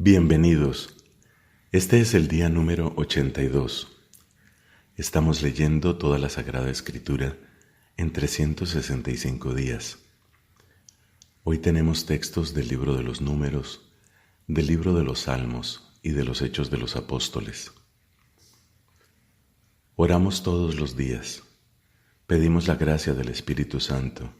Bienvenidos. Este es el día número 82. Estamos leyendo toda la Sagrada Escritura en 365 días. Hoy tenemos textos del libro de los Números, del libro de los Salmos y de los Hechos de los Apóstoles. Oramos todos los días. Pedimos la gracia del Espíritu Santo,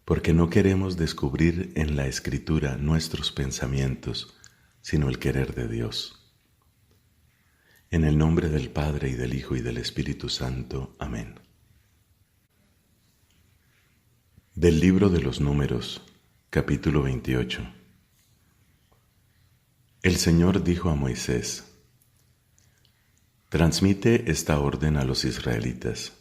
porque no queremos descubrir en la Escritura nuestros pensamientos, sino el querer de Dios. En el nombre del Padre, y del Hijo, y del Espíritu Santo. Amén. Del libro de los Números, capítulo 28. El Señor dijo a Moisés: transmite esta orden a los israelitas.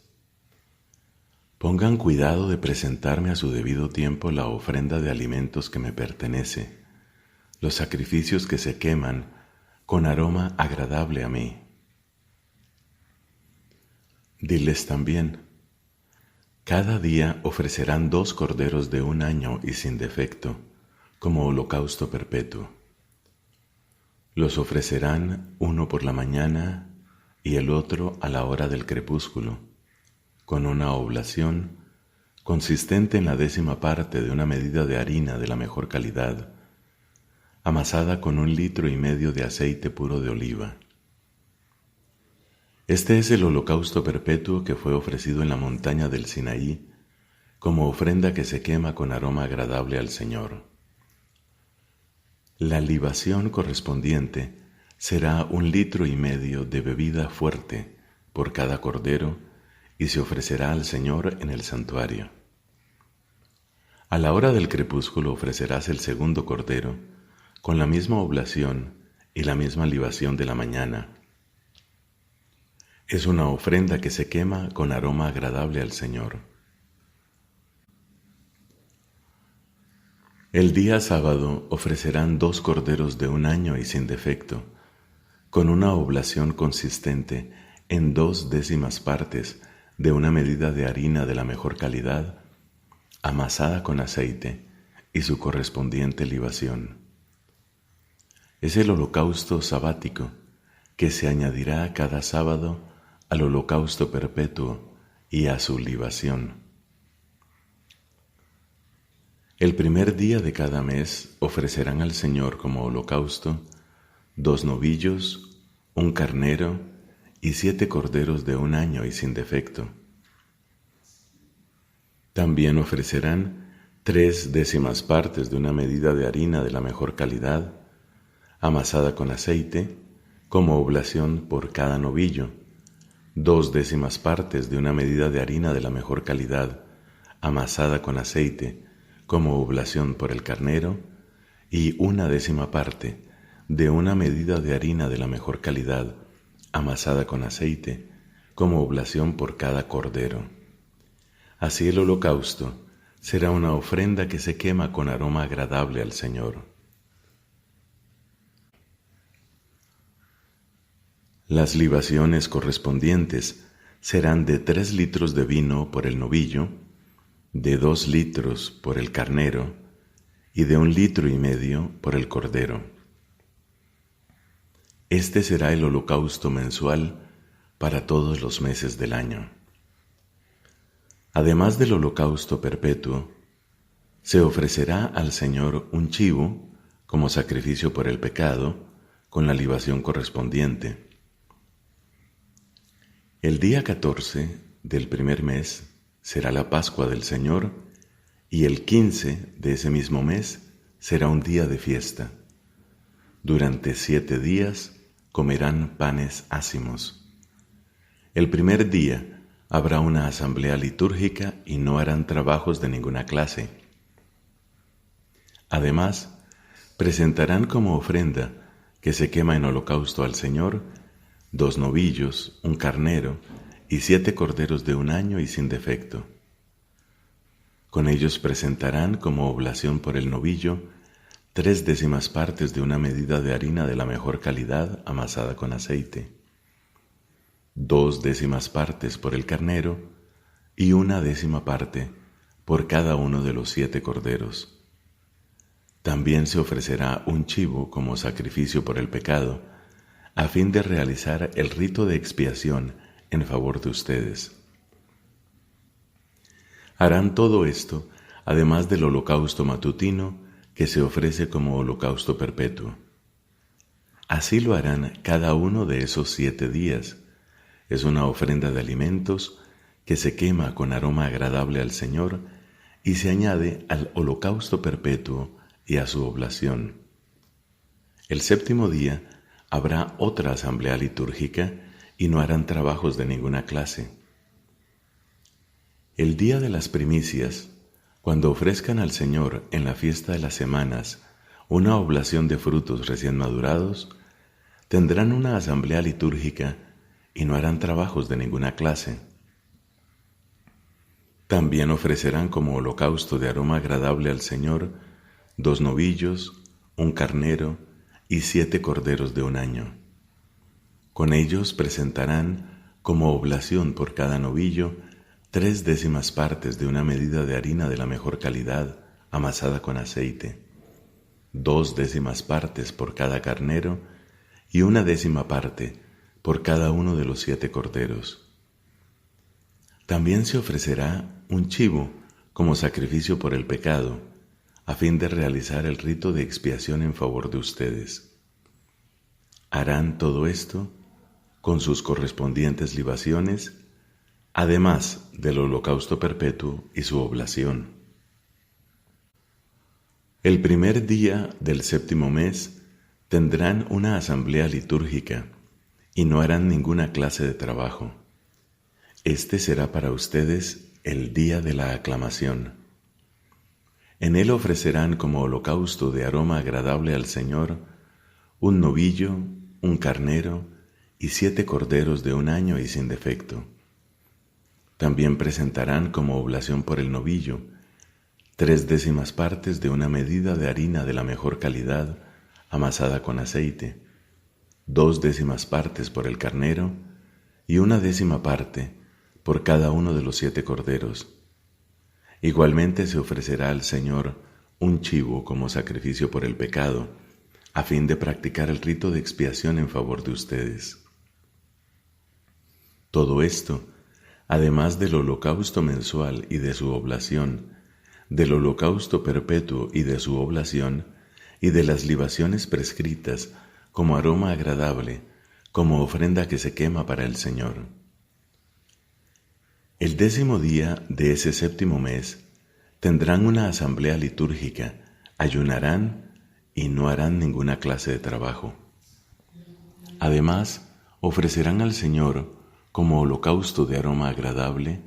Pongan cuidado de presentarme a su debido tiempo la ofrenda de alimentos que me pertenece, los sacrificios que se queman con aroma agradable a mí. Diles también: cada día ofrecerán 2 corderos de 1 año y sin defecto, como holocausto perpetuo. Los ofrecerán uno por la mañana y el otro a la hora del crepúsculo, con una oblación consistente en la 10ª parte de una medida de harina de la mejor calidad, amasada con 1,5 litros de aceite puro de oliva. Este es el holocausto perpetuo que fue ofrecido en la montaña del Sinaí, como ofrenda que se quema con aroma agradable al Señor. La libación correspondiente será 1,5 litros de bebida fuerte por cada cordero, y se ofrecerá al Señor en el santuario. A la hora del crepúsculo ofrecerás el 2º cordero, con la misma oblación y la misma libación de la mañana. Es una ofrenda que se quema con aroma agradable al Señor. El día sábado ofrecerán 2 corderos de 1 año y sin defecto, con una oblación consistente en 2/10 partes de una medida de harina de la mejor calidad, amasada con aceite y su correspondiente libación. Es el holocausto sabático que se añadirá cada sábado al holocausto perpetuo y a su libación. El primer día de cada mes ofrecerán al Señor como holocausto 2 novillos, 1 carnero y 7 corderos de 1 año y sin defecto. También ofrecerán 3/10 partes de una medida de harina de la mejor calidad, amasada con aceite, como oblación por cada novillo, 2/10 partes de una medida de harina de la mejor calidad, amasada con aceite, como oblación por el carnero, y 1/10 parte de una medida de harina de la mejor calidad, amasada con aceite, como oblación por cada cordero. Así el holocausto será una ofrenda que se quema con aroma agradable al Señor. Las libaciones correspondientes serán de 3 litros de vino por el novillo, de 2 litros por el carnero y de 1,5 litros por el cordero. Este será el holocausto mensual para todos los meses del año. Además del holocausto perpetuo, se ofrecerá al Señor un chivo como sacrificio por el pecado, con la libación correspondiente. El día 14 del primer mes será la Pascua del Señor, y el 15 de ese mismo mes será un día de fiesta. Durante 7 días comerán panes ácimos. El primer día habrá una asamblea litúrgica y no harán trabajos de ninguna clase. Además, presentarán como ofrenda que se quema en holocausto al Señor 2 novillos, 1 carnero y 7 corderos de 1 año y sin defecto. Con ellos presentarán como oblación por el novillo 3/10 partes de una medida de harina de la mejor calidad amasada con aceite, 2/10 partes por el carnero y 1/10 parte por cada uno de los 7 corderos. También se ofrecerá un chivo como sacrificio por el pecado, a fin de realizar el rito de expiación en favor de ustedes. Harán todo esto, además del holocausto matutino que se ofrece como holocausto perpetuo. Así lo harán cada uno de esos 7 días. Es una ofrenda de alimentos que se quema con aroma agradable al Señor y se añade al holocausto perpetuo y a su oblación. El 7º día habrá otra asamblea litúrgica y no harán trabajos de ninguna clase. El día de las primicias, cuando ofrezcan al Señor en la fiesta de las semanas una oblación de frutos recién madurados, tendrán una asamblea litúrgica y no harán trabajos de ninguna clase. También ofrecerán como holocausto de aroma agradable al Señor 2 novillos, un carnero y 7 corderos de un año. Con ellos presentarán como oblación por cada novillo 3/10 partes de una medida de harina de la mejor calidad amasada con aceite, 2/10 partes por cada carnero y 1/10 parte por cada uno de los 7 corderos. También se ofrecerá un chivo como sacrificio por el pecado, a fin de realizar el rito de expiación en favor de ustedes. Harán todo esto con sus correspondientes libaciones, además del holocausto perpetuo y su oblación. El primer día del 7º mes tendrán una asamblea litúrgica y no harán ninguna clase de trabajo. Este será para ustedes el día de la aclamación. En él ofrecerán como holocausto de aroma agradable al Señor un novillo, un carnero y 7 corderos de un año y sin defecto. También presentarán como oblación por el novillo 3/10 partes de una medida de harina de la mejor calidad amasada con aceite, 2/10 partes por el carnero y 1/10 parte por cada uno de los 7 corderos. Igualmente se ofrecerá al Señor un chivo como sacrificio por el pecado, a fin de practicar el rito de expiación en favor de ustedes. Todo esto, además del holocausto mensual y de su oblación, del holocausto perpetuo y de su oblación, y de las libaciones prescritas como aroma agradable, como ofrenda que se quema para el Señor. El 10º día de ese 7º mes tendrán una asamblea litúrgica, ayunarán y no harán ninguna clase de trabajo. Además, ofrecerán al Señor como holocausto de aroma agradable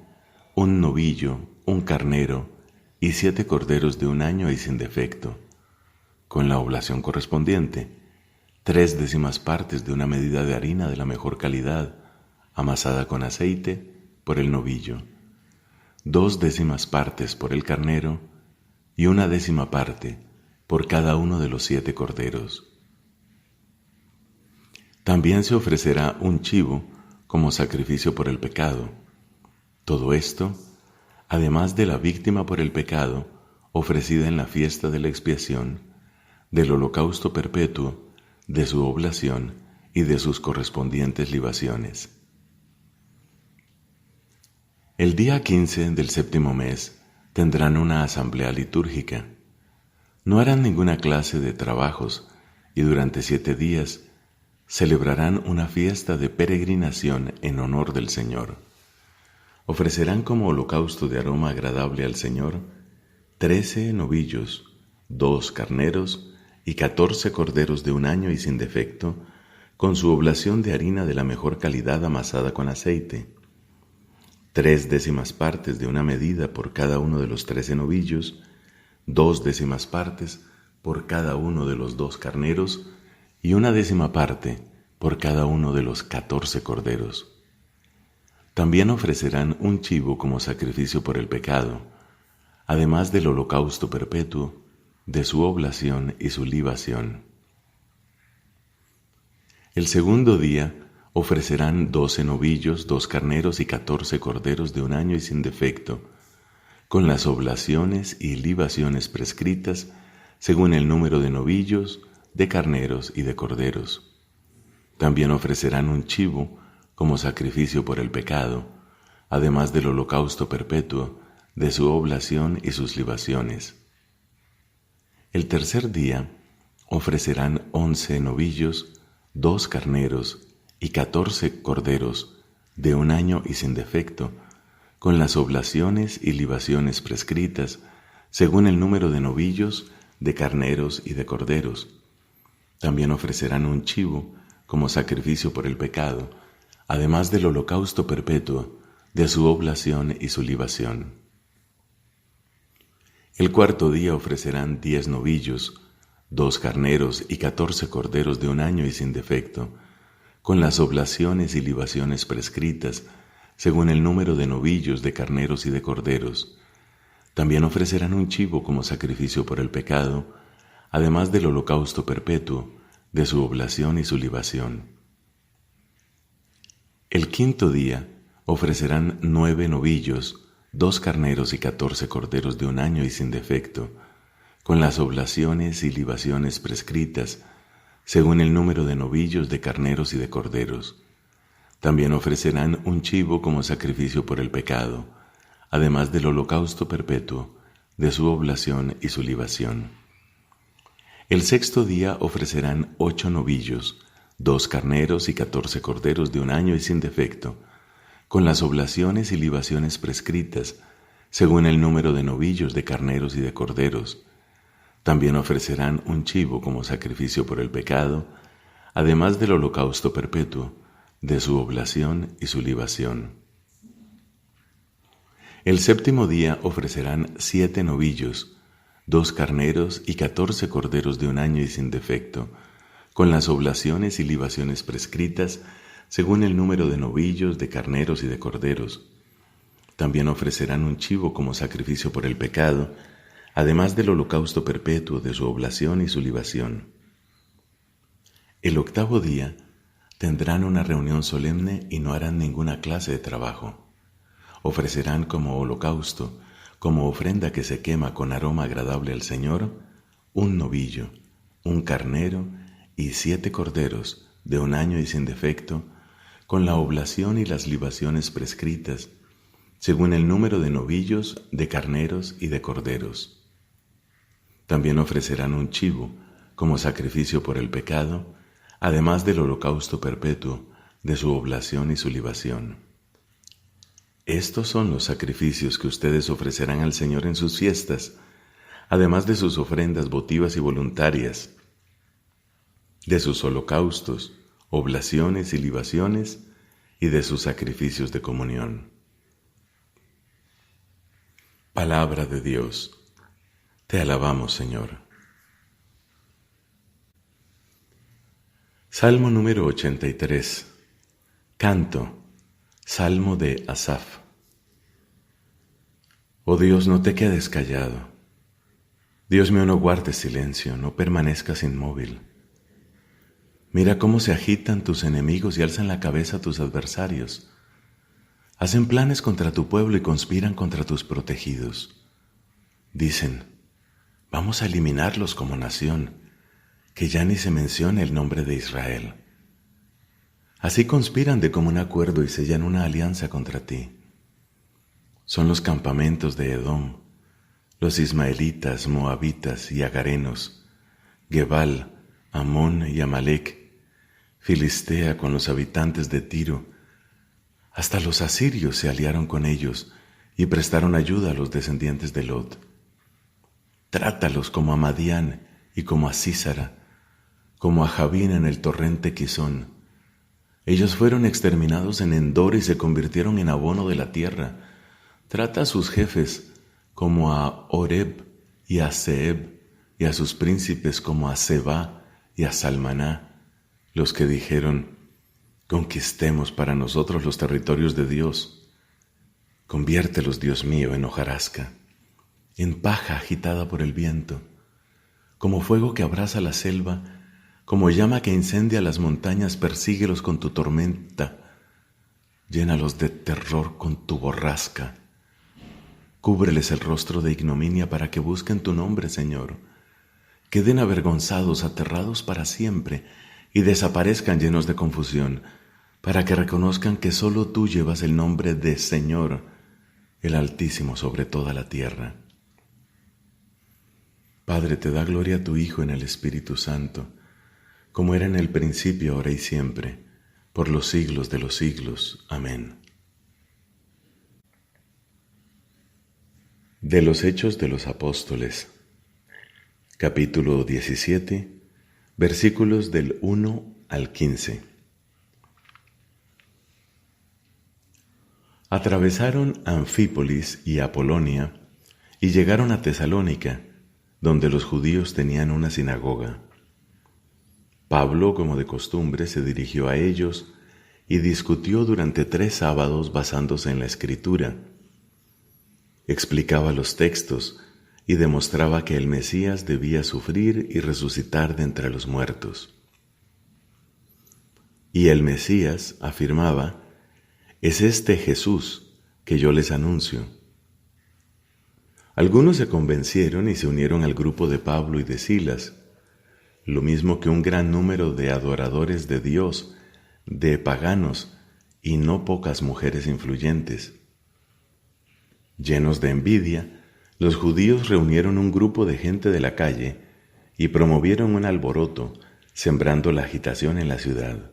un novillo, un carnero y 7 corderos de un año y sin defecto, con la oblación correspondiente, 3/10 partes de una medida de harina de la mejor calidad, amasada con aceite, por el novillo, 2/10 partes por el carnero y 1/10 parte por cada uno de los 7 corderos. También se ofrecerá un chivo como sacrificio por el pecado. Todo esto, además de la víctima por el pecado ofrecida en la fiesta de la expiación, del holocausto perpetuo, de su oblación y de sus correspondientes libaciones. El día 15 del 7º mes tendrán una asamblea litúrgica. No harán ninguna clase de trabajos y durante 7 días celebrarán una fiesta de peregrinación en honor del Señor. Ofrecerán como holocausto de aroma agradable al Señor 13 novillos, 2 carneros y 14 corderos de un año y sin defecto, con su oblación de harina de la mejor calidad amasada con aceite, 3/10 partes de una medida por cada uno de los 13 novillos, 2/10 partes por cada uno de los 2 carneros y 1/10 parte por cada uno de los 14 corderos. También ofrecerán un chivo como sacrificio por el pecado, además del holocausto perpetuo, de su oblación y su libación. El 2º día ofrecerán 12 novillos, 2 carneros y 14 corderos de un año y sin defecto, con las oblaciones y libaciones prescritas según el número de novillos, de carneros y de corderos. También ofrecerán un chivo como sacrificio por el pecado, además del holocausto perpetuo, de su oblación y sus libaciones. El tercer día ofrecerán 11 novillos, 2 carneros y 14 corderos de un año y sin defecto, con las oblaciones y libaciones prescritas, según el número de novillos, de carneros y de corderos. También ofrecerán un chivo como sacrificio por el pecado, además del holocausto perpetuo, de su oblación y su libación. El cuarto día ofrecerán 10 novillos, 2 carneros y 14 corderos de un año y sin defecto, con las oblaciones y libaciones prescritas, según el número de novillos, de carneros y de corderos. También ofrecerán un chivo como sacrificio por el pecado, además del holocausto perpetuo, de su oblación y su libación. El quinto día ofrecerán 9 novillos, 2 carneros y 14 corderos de un año y sin defecto, con las oblaciones y libaciones prescritas, según el número de novillos, de carneros y de corderos. También ofrecerán un chivo como sacrificio por el pecado, además del holocausto perpetuo, de su oblación y su libación. El sexto día ofrecerán 8 novillos, 2 carneros y 14 corderos de un año y sin defecto, con las oblaciones y libaciones prescritas, según el número de novillos, de carneros y de corderos. También ofrecerán un chivo como sacrificio por el pecado, además del holocausto perpetuo, de su oblación y su libación. El séptimo día ofrecerán 7 novillos, 2 carneros y 14 corderos de un año y sin defecto, con las oblaciones y libaciones prescritas, según el número de novillos, de carneros y de corderos. También ofrecerán un chivo como sacrificio por el pecado, además del holocausto perpetuo, de su oblación y su libación. El octavo día tendrán una reunión solemne y no harán ninguna clase de trabajo. Ofrecerán como holocausto, como ofrenda que se quema con aroma agradable al Señor, un novillo, un carnero y 7 corderos de un año y sin defecto, con la oblación y las libaciones prescritas, según el número de novillos, de carneros y de corderos. También ofrecerán un chivo como sacrificio por el pecado, además del holocausto perpetuo, de su oblación y su libación. Estos son los sacrificios que ustedes ofrecerán al Señor en sus fiestas, además de sus ofrendas votivas y voluntarias, de sus holocaustos, oblaciones y libaciones, y de sus sacrificios de comunión. Palabra de Dios. Te alabamos, Señor. Salmo número 83. Canto. Salmo de Asaf. Oh Dios, no te quedes callado. Dios mío, no guardes silencio, no permanezcas inmóvil. Mira cómo se agitan tus enemigos y alzan la cabeza tus adversarios. Hacen planes contra tu pueblo y conspiran contra tus protegidos. Dicen, vamos a eliminarlos como nación, que ya ni se mencione el nombre de Israel. Así conspiran de común acuerdo y sellan una alianza contra ti. Son los campamentos de Edom, los ismaelitas, moabitas y agarenos, Gebal, Amón y Amalec, Filistea con los habitantes de Tiro. Hasta los asirios se aliaron con ellos y prestaron ayuda a los descendientes de Lot. Trátalos como a Madián y como a Sísara, como a Jabín en el torrente Quizón. Ellos fueron exterminados en Endor y se convirtieron en abono de la tierra. Trata a sus jefes como a Oreb y a Zeeb, y a sus príncipes como a Seba y a Salmaná, los que dijeron, conquistemos para nosotros los territorios de Dios. Conviértelos, Dios mío, en hojarasca, en paja agitada por el viento, como fuego que abrasa la selva, como llama que incendia las montañas, persíguelos con tu tormenta, llénalos de terror con tu borrasca. Cúbreles el rostro de ignominia para que busquen tu nombre, Señor, queden avergonzados, aterrados para siempre, y desaparezcan llenos de confusión, para que reconozcan que solo tú llevas el nombre de Señor, el Altísimo sobre toda la tierra. Padre, te da gloria a tu Hijo en el Espíritu Santo, como era en el principio, ahora y siempre, por los siglos de los siglos. Amén. De los Hechos de los Apóstoles, capítulo 17, versículos del 1 al 15. Atravesaron Anfípolis y Apolonia y llegaron a Tesalónica, donde los judíos tenían una sinagoga. Pablo, como de costumbre, se dirigió a ellos y discutió durante 3 sábados basándose en la Escritura. Explicaba los textos y demostraba que el Mesías debía sufrir y resucitar de entre los muertos. Y el Mesías, afirmaba, es este Jesús que yo les anuncio. Algunos se convencieron y se unieron al grupo de Pablo y de Silas, lo mismo que un gran número de adoradores de Dios, de paganos y no pocas mujeres influyentes. Llenos de envidia, los judíos reunieron un grupo de gente de la calle y promovieron un alboroto, sembrando la agitación en la ciudad.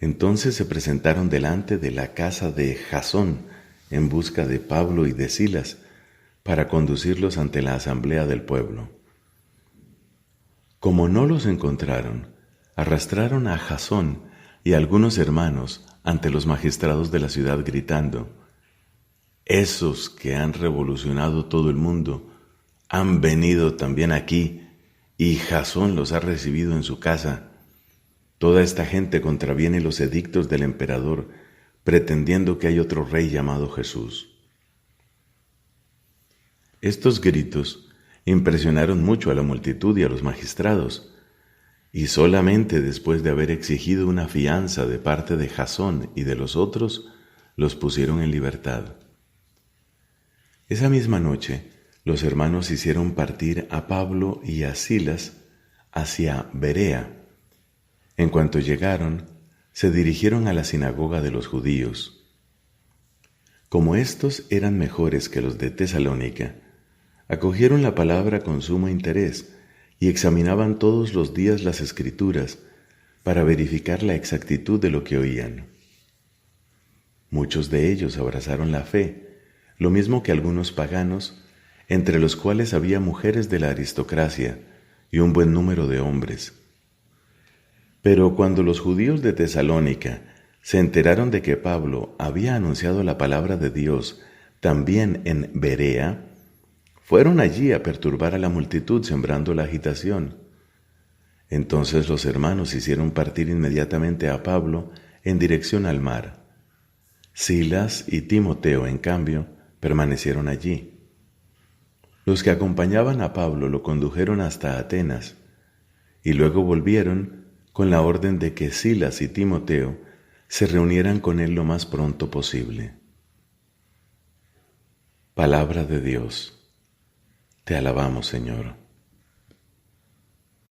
Entonces se presentaron delante de la casa de Jasón en busca de Pablo y de Silas para conducirlos ante la asamblea del pueblo. Como no los encontraron, arrastraron a Jasón y a algunos hermanos ante los magistrados de la ciudad gritando: esos que han revolucionado todo el mundo han venido también aquí y Jasón los ha recibido en su casa. Toda esta gente contraviene los edictos del emperador, pretendiendo que hay otro rey llamado Jesús. Estos gritos impresionaron mucho a la multitud y a los magistrados, y solamente después de haber exigido una fianza de parte de Jasón y de los otros, los pusieron en libertad. Esa misma noche, los hermanos hicieron partir a Pablo y a Silas hacia Berea. En cuanto llegaron, se dirigieron a la sinagoga de los judíos. Como estos eran mejores que los de Tesalónica, acogieron la palabra con sumo interés y examinaban todos los días las Escrituras para verificar la exactitud de lo que oían. Muchos de ellos abrazaron la fe, lo mismo que algunos paganos, entre los cuales había mujeres de la aristocracia y un buen número de hombres. Pero cuando los judíos de Tesalónica se enteraron de que Pablo había anunciado la palabra de Dios también en Berea, fueron allí a perturbar a la multitud sembrando la agitación. Entonces los hermanos hicieron partir inmediatamente a Pablo en dirección al mar. Silas y Timoteo, en cambio, permanecieron allí. Los que acompañaban a Pablo lo condujeron hasta Atenas y luego volvieron con la orden de que Silas y Timoteo se reunieran con él lo más pronto posible. Palabra de Dios. Te alabamos, Señor.